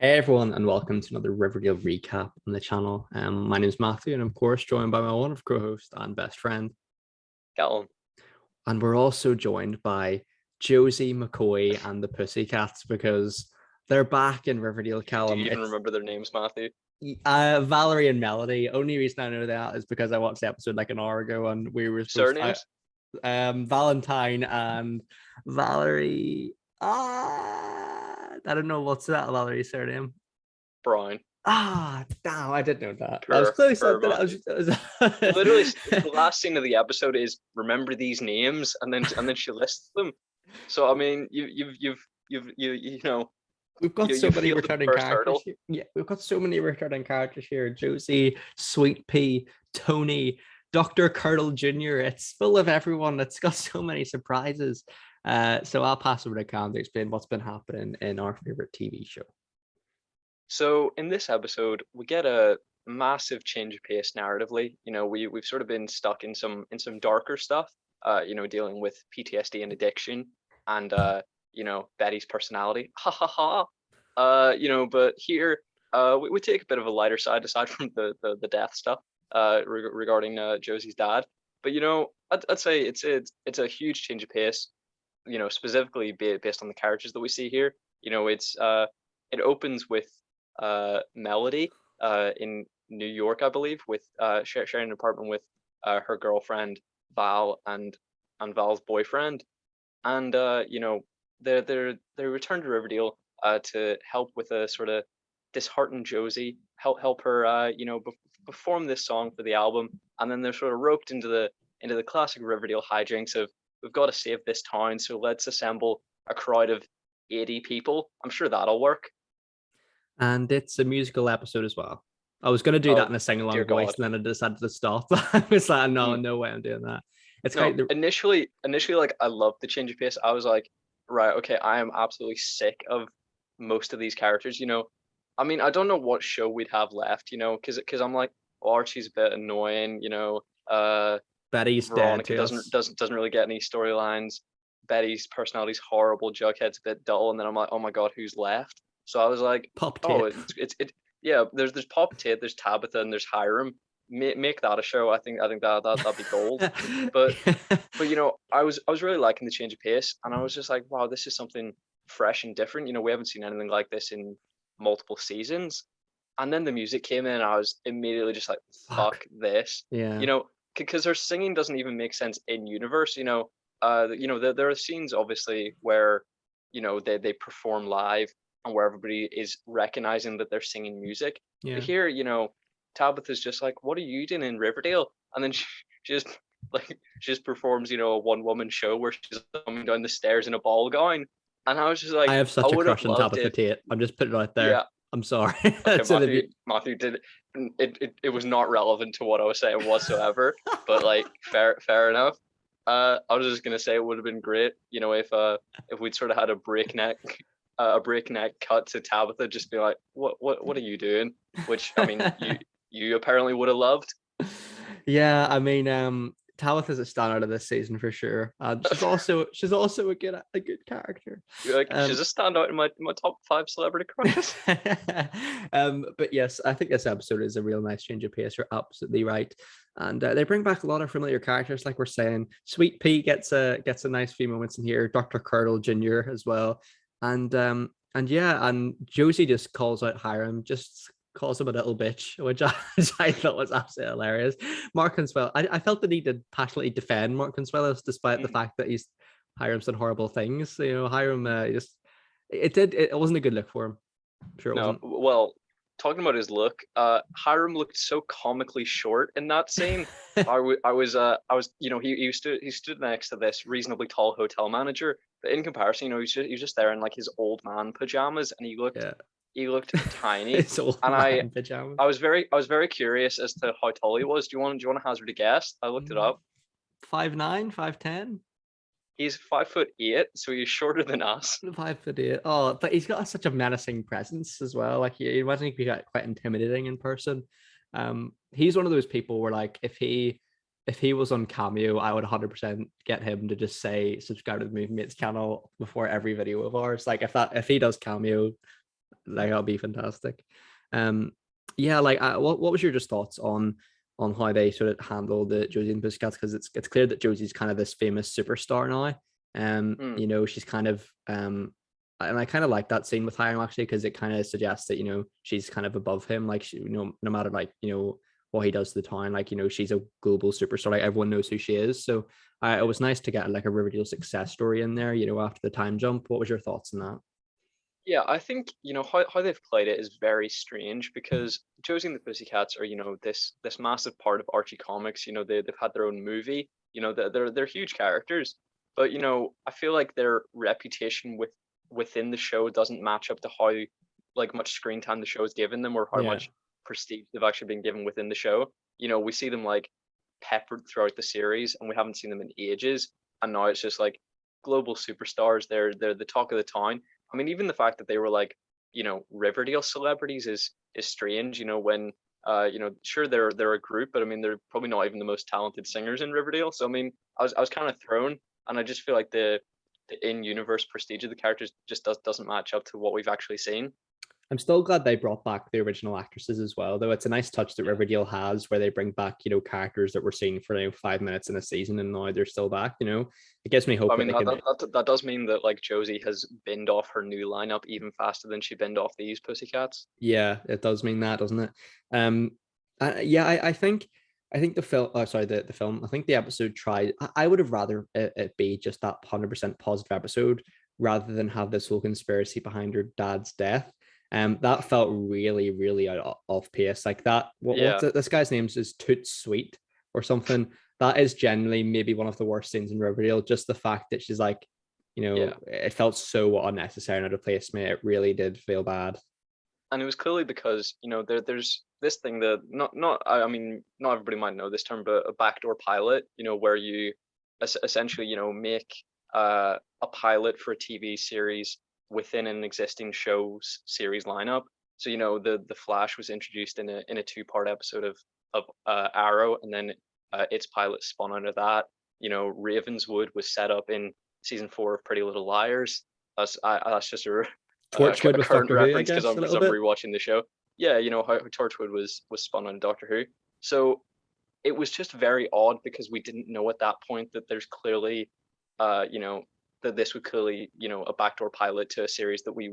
Hey everyone, and welcome to another Riverdale recap on the channel. My name is Matthew, and I'm of course joined by my one of co-host and best friend. Callum. And we're also joined by Josie, McCoy, and the Pussycats because they're back in Riverdale. Do Callum, you even it's remember their names, Matthew? Valerie and Melody. Only reason I know that is because I watched the episode like an hour ago, and we were supposed to Surnames? Valentine and Valerie. I don't know what's that Valerie's surname. Brown. Damn, I did know that. I was Per, close. per I Matthew. Literally, the last scene of the episode is remember these names, and then she lists them. So I mean, We've got so you many failed the returning first characters hurdle. here. Yeah, we've got so many returning characters here. Josie, Sweet Pea, Tony, Dr. Curdle Jr. It's full of everyone. It's got so many surprises. So I'll pass over to Cam to explain what's been happening in our favorite TV show. So in this episode, we get a massive change of pace narratively. We've sort of been stuck in some darker stuff. Dealing with PTSD and addiction, and Betty's personality. Ha ha ha. But here we take a bit of a lighter side aside from the death stuff regarding Josie's dad. But I'd say it's a huge change of pace. Specifically based on the characters that we see here. It opens with Melody in New York, I believe, with sharing an apartment with her girlfriend Val and Val's boyfriend, and they return to Riverdale to help with a sort of disheartened Josie, help her perform this song for the album, and then they're sort of roped into the classic Riverdale hijinks of we've got to save this town, so let's assemble a crowd of 80 people. I'm sure that'll work. And it's a musical episode as well. I was going to do that Oh in a sing-along dear voice, God. and then I decided to stop. I was like, no, Mm. no way I'm doing that. It's No, quite the initially, like I loved the change of pace. I was like, right, okay, I am absolutely sick of most of these characters. I mean, I don't know what show we'd have left. Because I'm like, oh, Archie's a bit annoying. Betty's dead Veronica to doesn't us. doesn't doesn't really get any storylines. Betty's personality's horrible. Jughead's a bit dull, and then I'm like, oh my god, who's left? So I was like, Pop oh, Tate. yeah. There's Pop Tate, there's Tabitha, and there's Hiram. Make that a show. I think that'd be gold. But but I was really liking the change of pace, and I was just like, wow, this is something fresh and different. We haven't seen anything like this in multiple seasons. And then the music came in, and I was immediately just like, Fuck. fuck this. Yeah. Because her singing doesn't even make sense in universe. There are scenes obviously where they perform live and where everybody is recognizing that they're singing music. But Yeah. here, Tabitha's just like, what are you doing in Riverdale? And then she just she just performs, a one woman show where she's coming down the stairs in a ball gown. And I was just I like, have I such a would have crush on loved Tabitha it. Tate. I'm just putting it out there. Yeah. I'm sorry. Okay, That's an Matthew did it was not relevant to what I was saying whatsoever, but like fair enough. I was just gonna say it would have been great, if we'd sort of had a breakneck cut to Tabitha just be like, what are you doing? Which I mean you apparently would have loved. Yeah, I mean, Tabitha's a standout of this season for sure. She's also a good character. You're like, she's Um, a standout in my top 5 celebrity crushes. but yes, I think this episode is a real nice change of pace. You're absolutely right, and they bring back a lot of familiar characters, like we're saying. Sweet Pea gets a nice few moments in here. Dr. Curdle Jr. as well, and yeah, and Josie just calls out Hiram, just calls him a little bitch, which I thought was absolutely hilarious. Mark Consuelo, I felt the need to passionately defend Mark Consuelo despite the fact that Hiram's done horrible things. Hiram it wasn't a good look for him. I'm sure it No, wasn't. well, talking about his look, Hiram looked so comically short in that scene. He stood next to this reasonably tall hotel manager, but in comparison, he was just there in like his old man pajamas, and he looked Yeah, he looked tiny. it's old And I man pajamas. I was very curious as to how tall he was. Do you want to hazard a guess? I looked it up. 5'9", 5'10", He's 5'8", so he's shorter than us. 5'8". Oh, but he's got such a menacing presence as well. Like you imagine he'd be quite intimidating in person. He's one of those people where like if he was on Cameo, I would 100% get him to just say subscribe to the Movie Mates channel before every video of ours. Like if he does Cameo, like that'll be fantastic. Yeah, like what was your just thoughts on how they sort of handle the Josie and the Pussycats? Because it's clear that Josie's kind of this famous superstar now. Mm. You know, she's kind of and I kind of like that scene with Hiram actually, because it kind of suggests that, you know, she's kind of above him, like she, you know, no matter like, you know, what he does to the town, like, you know, she's a global superstar, like everyone knows who she is. So it was nice to get like a Riverdale success story in there, you know, after the time jump. What was your thoughts on that? Yeah, I think, how they've played it is very strange because Josie and the Pussycats are, this massive part of Archie Comics. They've had their own movie. They're huge characters, but I feel like their reputation within the show doesn't match up to how like much screen time the show has given them or how Yeah. much prestige they've actually been given within the show. We see them like peppered throughout the series, and we haven't seen them in ages, and now it's just like global superstars. They're the talk of the town. I mean, even the fact that they were like, Riverdale celebrities is strange. When sure they're a group, but I mean they're probably not even the most talented singers in Riverdale. So I mean, I was kind of thrown, and I just feel like the in-universe prestige of the characters just doesn't match up to what we've actually seen. I'm still glad they brought back the original actresses as well, though. It's a nice touch that Yeah. Riverdale has where they bring back, you know, characters that we're seeing for, you know, 5 minutes in a season and now they're still back, you know. It gives me hope I that mean they that, can. that does mean that like Josie has binned off her new lineup even faster than she binned off these Pussycats. Yeah, it does mean that, doesn't it? Um, yeah, I think the film, oh, sorry, the film, I think the episode tried. I would have rather it be just that 100% positive episode rather than have this whole conspiracy behind her dad's death. That felt really, really off pace. Like that. What's Yeah. it? This guy's name is Toot Sweet or something. That is generally maybe one of the worst scenes in Riverdale. Just the fact that she's like, you know, Yeah. it felt so unnecessary and out of place. Me, it really did feel bad. And it was clearly because there's this thing that not I mean not everybody might know this term, but a backdoor pilot, where you essentially make a pilot for a TV series within an existing show's series lineup. So the Flash was introduced in a two-part episode of Arrow, and then its pilot spun out of that. Ravenswood was set up in season 4 of Pretty Little Liars. That's just Torchwood a with current Doctor Who, I reference because guess, I'm a because little I'm bit. rewatching the show. Yeah, how Torchwood was spun on Doctor Who. So it was just very odd because we didn't know at that point that there's clearly, you know, that this would clearly, a backdoor pilot to a series that we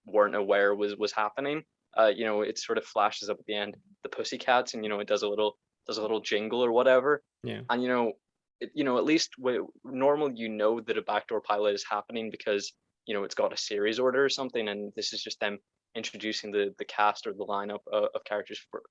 weren't aware was happening. It sort of flashes up at the end the Pussycats, and it does a little jingle or whatever, Yeah. and at least normal that a backdoor pilot is happening because it's got a series order or something, and this is just them introducing the cast or the lineup of characters for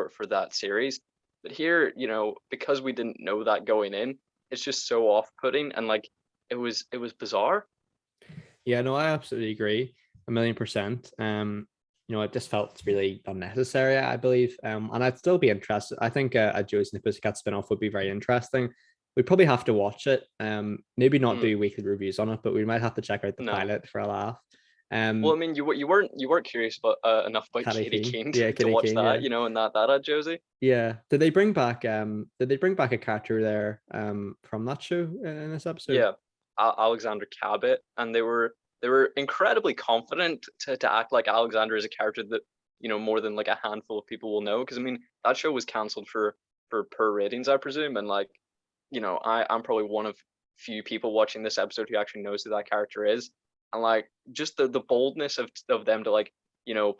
for that series. But here, because we didn't know that going in, it's just so off-putting, and like it was bizarre. Yeah, no, I absolutely agree. 1,000,000%. You know, it just felt really unnecessary, I believe. And I'd still be interested. I think a Josie and the Pussycat spin-off would be very interesting. We'd probably have to watch it. Maybe not Mm, do weekly reviews on it, but we might have to check out the no. pilot for a laugh. Well, I Um, mean, you weren't curious about enough about Katy Katie Keene. Keene Yeah, to Kitty watch Keene, that, yeah. and that ad Josie. Yeah. Did they bring back a character there from that show in this episode? Yeah, Alexander Cabot, and they were incredibly confident to act like Alexander is a character that more than like a handful of people will know. Because I mean, that show was cancelled for poor ratings, I presume, and like I'm probably one of few people watching this episode who actually knows who that character is, and like just the boldness of them to like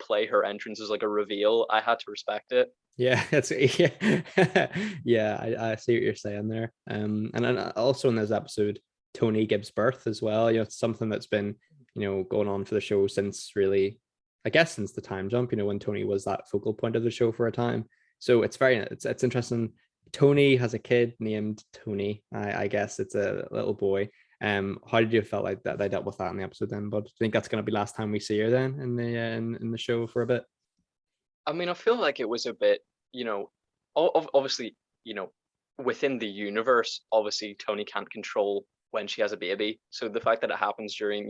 play her entrance as like a reveal. I had to respect it. Yeah, it's yeah, yeah. I see what you're saying there. And then also in this episode, Tony gives birth as well. You know, it's something that's been, you know, going on for the show since really, I guess, since the time jump. You know, when Tony was that focal point of the show for a time. So it's interesting. Tony has a kid named Tony. I guess it's a little boy. How did you felt like that they dealt with that in the episode then? But I think that's going to be last time we see her then in the in the show for a bit. I mean, I feel like it was a bit, obviously, within the universe, obviously Tony can't control when she has a baby. So the fact that it happens during,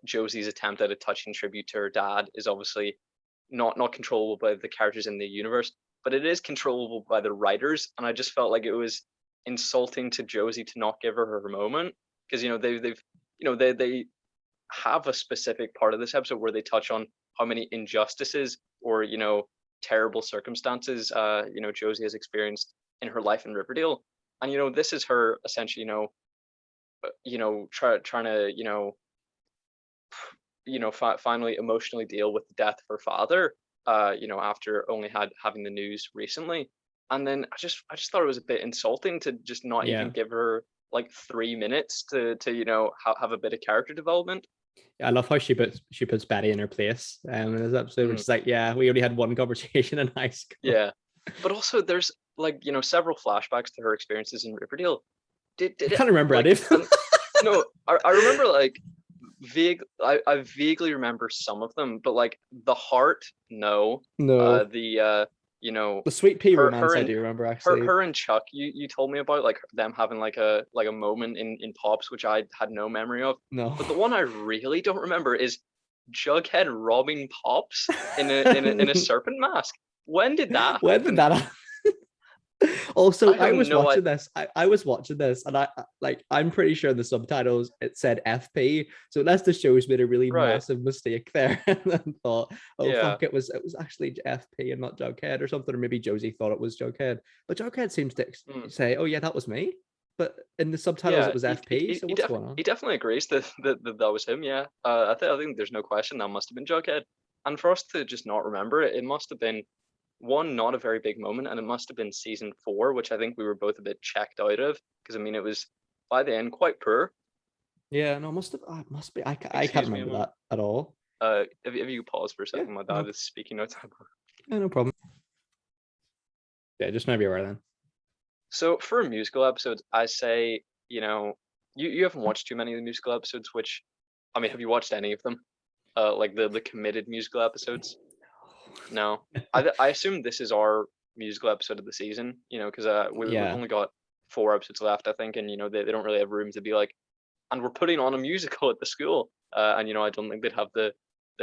Josie's attempt at a touching tribute to her dad is obviously not controllable by the characters in the universe, but it is controllable by the writers. And I just felt like it was insulting to Josie to not give her moment because they've they have a specific part of this episode where they touch on how many injustices or terrible circumstances Josie has experienced in her life in Riverdale. And this is her essentially trying to finally emotionally deal with the death of her father, after only having the news recently. And then I just thought it was a bit insulting to just not Yeah. even give her like 3 minutes to have a bit of character development. I love how she puts Betty in her place in this episode, which Mm, is like, yeah, we only had one conversation in high school. yeah, but also there's like several flashbacks to her experiences in Riverdale. Did I it can't remember any like of them. no, I remember like I vaguely remember some of them, but like the heart, no. No. The you know The sweet pea her romance I and do remember her actually. her and Chuck, you told me about like them having like a moment in Pops, which I had no memory of. No. But the one I really don't remember is Jughead robbing Pops in a serpent mask. When did that When did happen? that happen? Also, I I have was no watching idea. this. I was watching this, and I'm pretty sure the subtitles it said FP. So unless the show's made a really Right. massive mistake there, and then thought, oh Yeah. fuck, it was actually FP and not Jughead or something, or maybe Josie thought it was Jughead, but Jughead seems to Mm. say, oh yeah, that was me. But in the subtitles, Yeah, it was FP. So what's going on? he definitely agrees that was him. Yeah, I think there's no question that must have been Jughead. And for us to just not remember it, it must have been one, not a very big moment, and it must have been season 4, which I think we were both a bit checked out of, because I mean it was by the end quite poor. Yeah, no, must be. I can't Excuse me a remember moment. that at all. If you pause for a Yeah, second, my no, dad is speaking outside. yeah, no problem. Yeah, just maybe aware then. So for musical episodes, I say you haven't watched too many of the musical episodes, which I mean, have you watched any of them? Like the committed musical episodes? No, I assume this is our musical episode of the season, because we've Yeah, only got 4 episodes left, I think, and they don't really have room to be like, and we're putting on a musical at the school, and I don't think they'd have the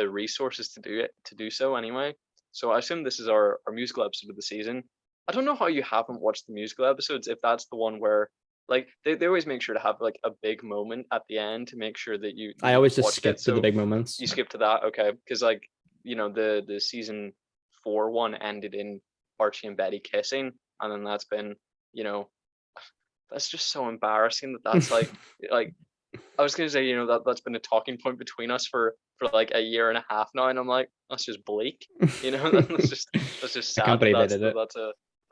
resources to do so anyway. So I assume this is our musical episode of the season. I don't know how you haven't watched the musical episodes if that's the one where like they always make sure to have like a big moment at the end to make sure that I you've always just watched it. skip to the So big moments. you skip to that, okay? Because like the season 4 one ended in Archie and Betty kissing, and then that's been you know that's just so embarrassing that's like I was gonna say that's been a talking point between us for like a year and a half now, and I'm like that's just bleak, that's just I can't sad that believe they did it.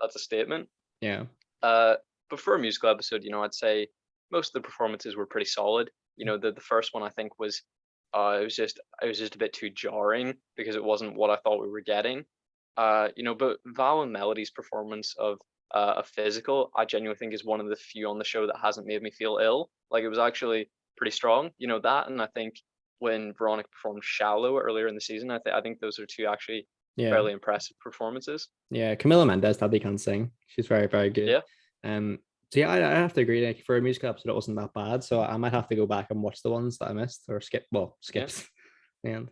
that's a statement. Yeah. Uh, but for a musical episode, I'd say most of the performances were pretty solid. The first one I think was it was just a bit too jarring because it wasn't what I thought we were getting. But Val and Melody's performance of a physical, I genuinely think is one of the few on the show that hasn't made me feel ill. Like it was actually pretty strong, that, and I think when Veronica performed "Shallow" earlier in the season, I think those are two actually Yeah. fairly impressive performances. Yeah. Camila Mendes, that they can sing. She's very, very good. Yeah. Um, so yeah, I have to agree. Like for a musical episode, it wasn't that bad. So I might have to go back and watch the ones that I missed or skip. Well, Yeah. skipped. And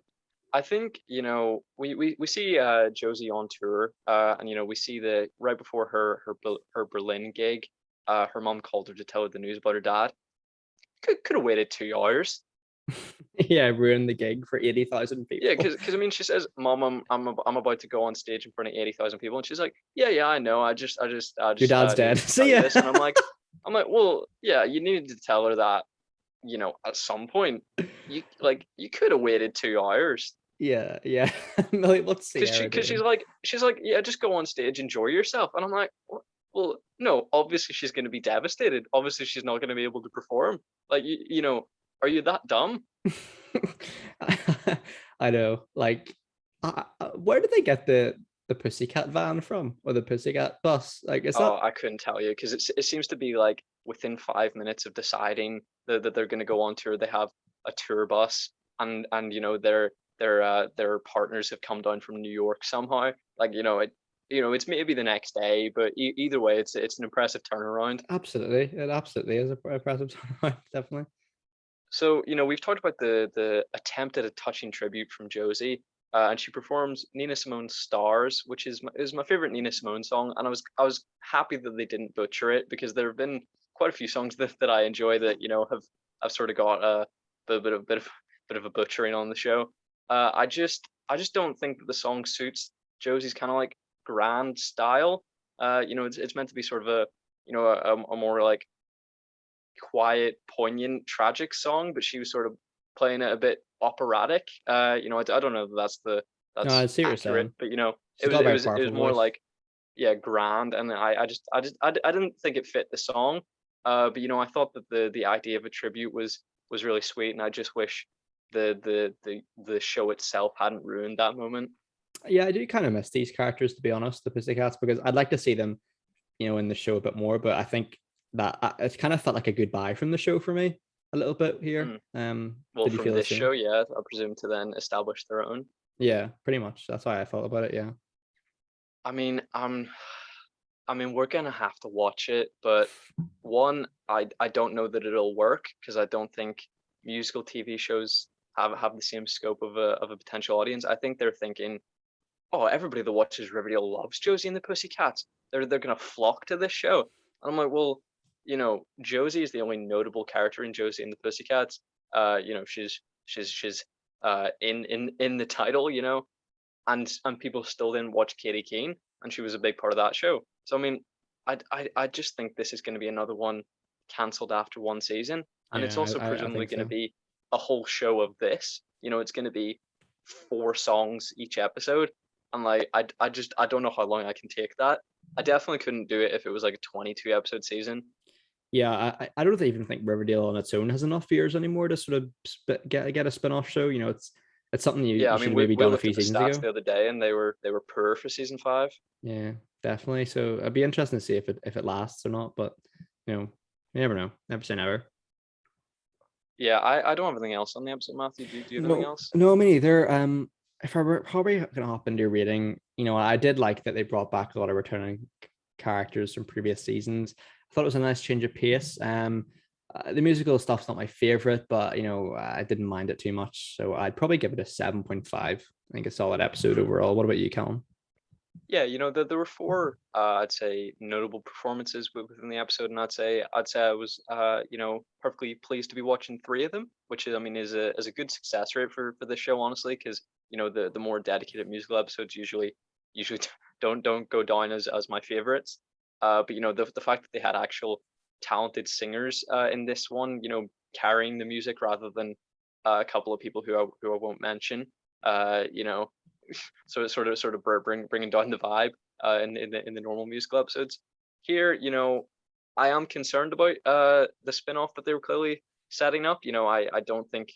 I think we see Josie on tour, and we see the right before her Berlin gig, her mom called her to tell her the news about her dad. Could have waited 2 hours. yeah, ruined the gig for 80,000 Yeah, people. because I mean she says, "Mom, I'm about to go on stage in front of 80,000 people," and she's like, "Yeah, I know. I Your just dad's dead. needed to tell See you ya. this," and I'm like, well, yeah, you needed to tell her that, at some point. You could have waited 2 hours. Yeah, yeah. Like, what's Because Sierra she's doing? like yeah, just go on stage, enjoy yourself, and I'm like, well, no, obviously she's going to be devastated, obviously she's not going to be able to perform, like are you that dumb? I know. Like, where did they get the Pussycat van from, or the Pussycat bus? Like, is Oh, that? I couldn't tell you because it seems to be like within 5 minutes of deciding that they're going to go on tour, they have a tour bus, and their partners have come down from New York somehow. Like it's maybe the next day, but either way, it's an impressive turnaround. Absolutely, it absolutely is a impressive turnaround. Definitely. So, we've talked about the attempt at a touching tribute from Josie, and she performs Nina Simone's "Stars," which is my favorite Nina Simone song, and I was happy that they didn't butcher it because there have been quite a few songs that I enjoy that have sort of got a bit of a butchering on the show. I I just don't think that the song suits Josie's kind of like grand style. It's meant to be sort of a more like quiet, poignant, tragic song, but she was sort of playing it a bit operatic. I don't know if No, I that's see what you're accurate, saying. but She's got a very it was powerful more voice. like, yeah, grand, and I didn't think it fit the song. But I thought that the idea of a tribute was really sweet, and I just wish the show itself hadn't ruined that moment. Yeah, I do kind of miss these characters, to be honest, the Pussycats, because I'd like to see them, in the show a bit more. But I think that it's kind of felt like a goodbye from the show for me a little bit here. Mm. Well, Did you from feel the this same? show, yeah, I presume to then establish their own. Yeah, pretty much. That's how I felt about it. Yeah. I mean, we're gonna have to watch it, but one, I don't know that it'll work because I don't think musical TV shows have the same scope of a potential audience. I think they're thinking, oh, everybody that watches Riverdale loves Josie and the Pussycats. They're gonna flock to this show. And I'm like, well, Josie is the only notable character in Josie and the Pussycats. She's in the title, and people still didn't watch Katie Keene, and she was a big part of that show. So I mean, I just think this is going to be another one cancelled after one season, and it's Yeah, also I presumably think going to so. be a whole show of this. It's going to be 4 songs each episode, and like I don't know how long I can take that. I definitely couldn't do it if it was like a 22 episode season. Yeah, I don't even think Riverdale on its own has enough years anymore to sort of get a spin off show. It's something Yeah, you I mean, should have we maybe we done a looked few at the seasons stats ago. the other day, and they were poor for season 5. Yeah, definitely. So it'd be interesting to see if it lasts or not. But you never know. Never say never. Yeah, I don't have anything else on the episode, Matthew. Do you have anything No, else? no, me neither. If I were probably gonna hop into your rating, I did like that they brought back a lot of returning characters from previous seasons. I thought it was a nice change of pace. The musical stuff's not my favorite, but I didn't mind it too much. So I'd probably give it a 7.5. I think a solid episode Mhm. overall. What about you, Callum? Yeah, there were 4, I'd say, notable performances within the episode, and I'd say I was, perfectly pleased to be watching 3 of them, which is, I mean, is a good success rate for this show, honestly, because the more dedicated musical episodes usually don't go down as my favorites. But the fact that they had actual talented singers in this one, carrying the music rather than a couple of people who I won't mention, you know so it's sort of bringing down the vibe in the normal musical episodes. Here, I am concerned about the spin-off that they were clearly setting up. I don't think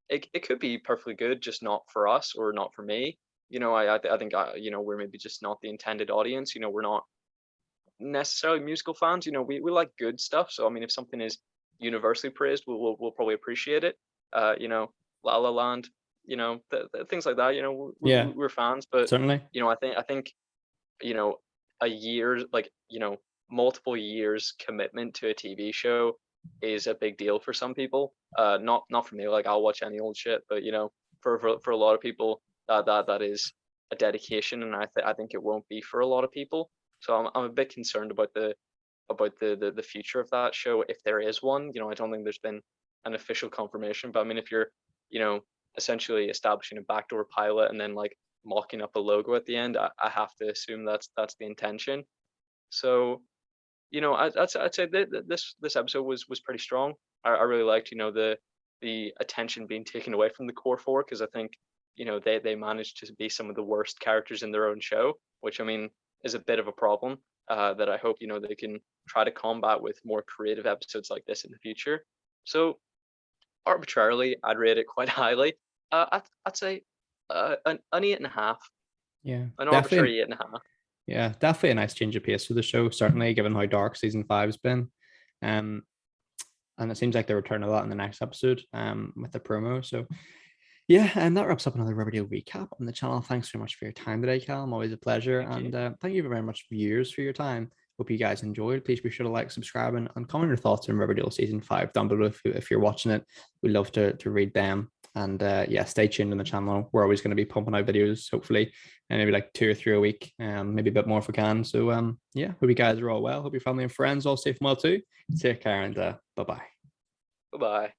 it could be perfectly good, just not for us or not for me. I think we're maybe just not the intended audience. We're not necessarily musical fans. We like good stuff. So I mean, if something is universally praised, we'll probably appreciate it. La La Land, things like that. Yeah, We're fans, but certainly. I think you know a year, like multiple years commitment to a TV show is a big deal for some people. Not for me. Like I'll watch any old shit, but for a lot of people, that is a dedication, and I think it won't be for a lot of people. So I'm a bit concerned about the future of that show, if there is one. I don't think there's been an official confirmation, but I mean, if you're, you know, essentially establishing a backdoor pilot and then like mocking up a logo at the end, I have to assume that's the intention. So I'd say this episode was pretty strong. I really liked the attention being taken away from the core 4, because I think they managed to be some of the worst characters in their own show, which I mean is a bit of a problem that I hope they can try to combat with more creative episodes like this in the future. So arbitrarily, I'd rate it quite highly. I'd say an 8.5, Yeah, an definitely. arbitrary 8.5. Yeah, definitely a nice change of pace for the show. Certainly, given how dark season five's been. Um, and it seems like they return a lot in the next episode. With the promo. So yeah, and that wraps up another Riverdale recap on the channel. Thanks so much for your time today, Callum. Always a pleasure. Thank you. And thank you very much, viewers, for your time. Hope you guys enjoyed. Please be sure to like, subscribe, and comment your thoughts on Riverdale season 5 down below if you're watching it. We'd love to read them. And yeah, stay tuned on the channel. We're always going to be pumping out videos, hopefully, and maybe like 2 or 3 a week, maybe a bit more if we can. So yeah, hope you guys are all well. Hope your family and friends all safe and well too. Take care, and bye bye. Bye bye.